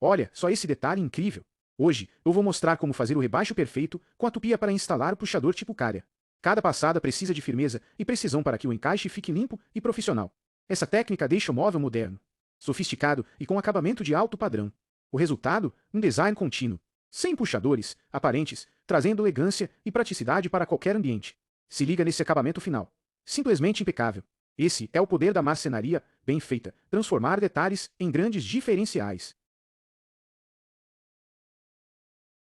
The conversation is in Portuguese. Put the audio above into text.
Olha, só esse detalhe incrível. Hoje, eu vou mostrar como fazer o rebaixo perfeito com a tupia para instalar o puxador tipo Carya. Cada passada precisa de firmeza e precisão para que o encaixe fique limpo e profissional. Essa técnica deixa o móvel moderno, sofisticado e com acabamento de alto padrão. O resultado? Um design contínuo, sem puxadores aparentes, trazendo elegância e praticidade para qualquer ambiente. Se liga nesse acabamento final. Simplesmente impecável. Esse é o poder da marcenaria bem feita, transformar detalhes em grandes diferenciais.